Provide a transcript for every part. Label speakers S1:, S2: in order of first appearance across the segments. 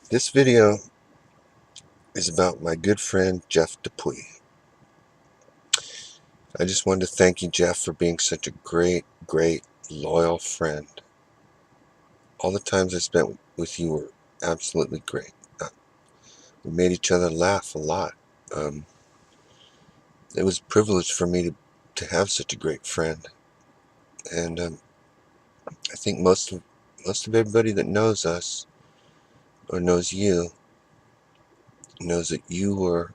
S1: This video is about my good friend Jeff Dupuis. I just wanted to thank you, Jeff, for being such a great, loyal friend. All the times I spent with you were absolutely great. We made each other laugh a lot. Um, it was a privilege for me to have such a great friend. And I think most of everybody that knows us or knows you knows that you were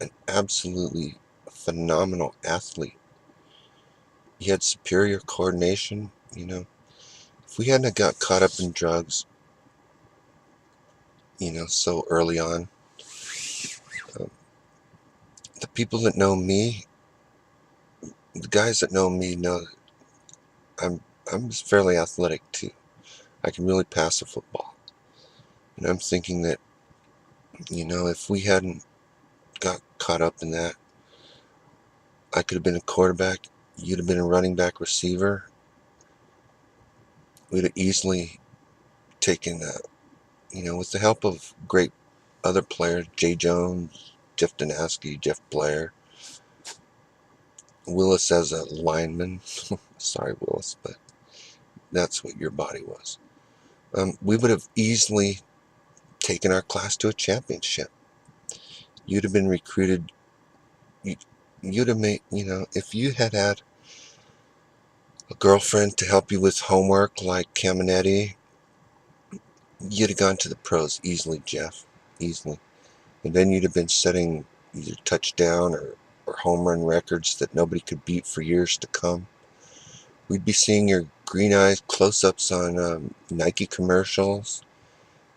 S1: an absolutely phenomenal athlete. You had superior coordination. If we hadn't got caught up in drugs, so early on, uh, the people that know me, the guys that know me know I'm I'm fairly athletic too. I can really pass a football. And I'm thinking that, if we hadn't got caught up in that, I could have been a quarterback, you'd have been a running back receiver. We'd have easily taken with the help of great other players, Jay Jones, Jeff Danaski, Jeff Blair, Willis as a lineman. Sorry, Willis, but that's what your body was. We would have easily taken our class to a championship. You'd have been recruited. You, you'd have made, if you had had a girlfriend to help you with homework like Caminetti, you'd have gone to the pros easily, Jeff, easily. And then you'd have been setting either touchdown or home run records that nobody could beat for years to come. We'd be seeing your green eyes close-ups on Nike commercials.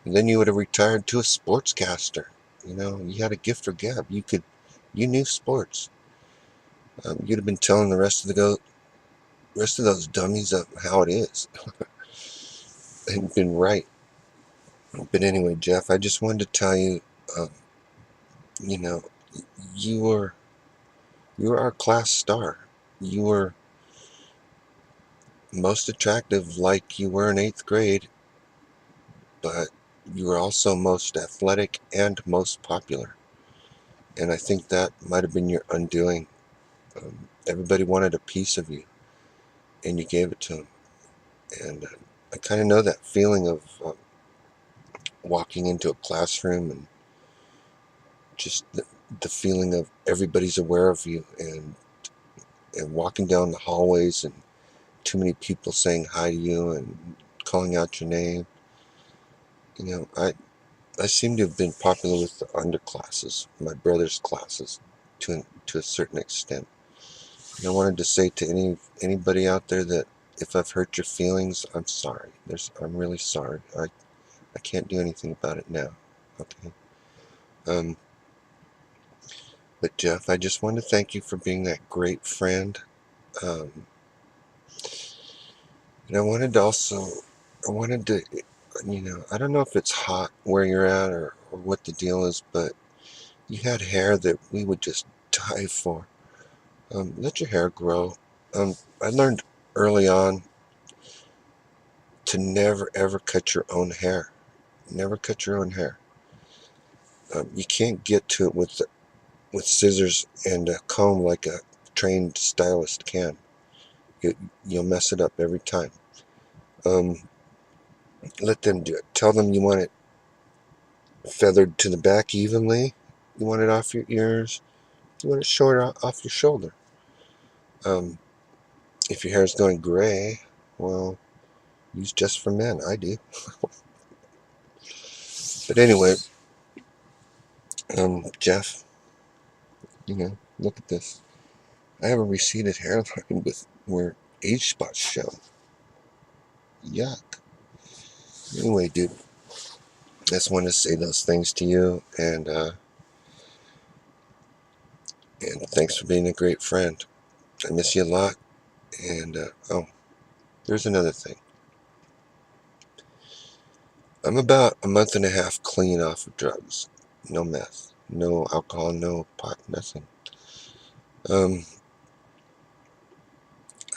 S1: And then you would have retired to a sportscaster. You had a gift for gab. You knew sports. You'd have been telling the rest of those dummies how it is, and been right. But anyway, Jeff, I just wanted to tell you, um, you know, you were you were our class star. You were most attractive, like you were in eighth grade, but you were also most athletic and most popular. And I think that might have been your undoing. Everybody wanted a piece of you, and you gave it to them. And I kind of know that feeling of walking into a classroom and just the feeling of everybody's aware of you, and walking down the hallways and too many people saying hi to you and calling out your name. I seem to have been popular with the underclasses, my brother's classes, to a certain extent. And I wanted to say to anybody out there that if I've hurt your feelings, I'm sorry. I'm really sorry. I can't do anything about it now. Okay. Um, but Jeff, I just want to thank you for being that great friend. Um, and I wanted to, I don't know if it's hot where you're at or what the deal is, but you had hair that we would just die for. Let your hair grow. I learned early on to never ever cut your own hair. Never cut your own hair. You can't get to it with scissors and a comb like a trained stylist can. You'll mess it up every time. Um, Let them do it. Tell them you want it feathered to the back evenly. You want it off your ears. You want it short off your shoulder. Um, if your hair is going gray, well, use Just for Men. I do. But anyway, Jeff, look at this. I have a receded hairline with where age spots show. Yuck. Anyway, dude, I just wanted to say those things to you, and thanks for being a great friend. I miss you a lot. And oh, there's another thing. I'm about a month and a half clean off of drugs. No meth, no alcohol, no pot, nothing. Um,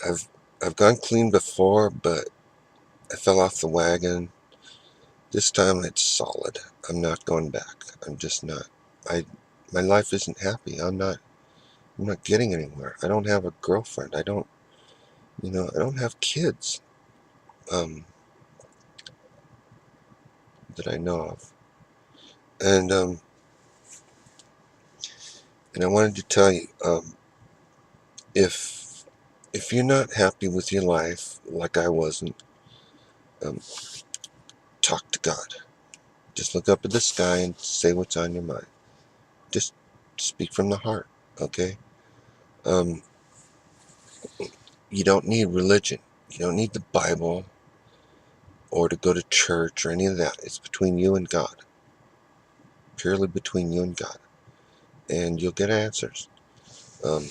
S1: I've I've gone clean before, but I fell off the wagon. This time it's solid. I'm not going back. I'm just not. I my life isn't happy. I'm not getting anywhere. I don't have a girlfriend. I don't have kids um that I know of. And and I wanted to tell you, if you're not happy with your life like I wasn't, um, talk to God. Just look up at the sky and say what's on your mind. Just speak from the heart, okay? Um, you don't need religion. You don't need the Bible or to go to church or any of that. It's between you and God, purely between you and God, and you'll get answers. Um,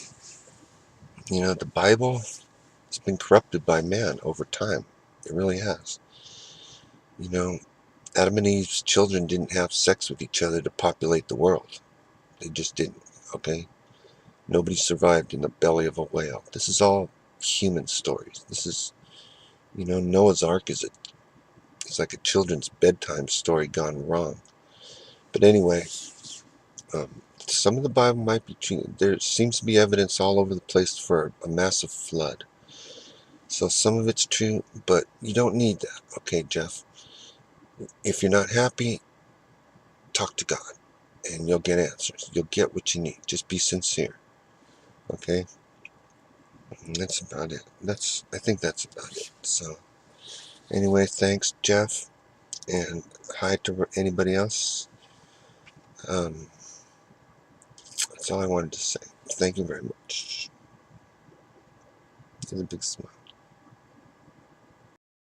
S1: the Bible has been corrupted by man over time. It really has. You know, Adam and Eve's children didn't have sex with each other to populate the world. They just didn't, okay? Nobody survived in the belly of a whale. This is all human stories. This is, Noah's Ark it's like a children's bedtime story gone wrong. But anyway, some of the Bible might be true. There seems to be evidence all over the place for a massive flood. So some of it's true, but you don't need that, okay, Jeff? If you're not happy, talk to God, and you'll get answers. You'll get what you need. Just be sincere, okay? And that's about it. I think that's about it. So anyway, thanks, Jeff, and hi to anybody else. Um, that's all I wanted to say. Thank you very much. With a big smile.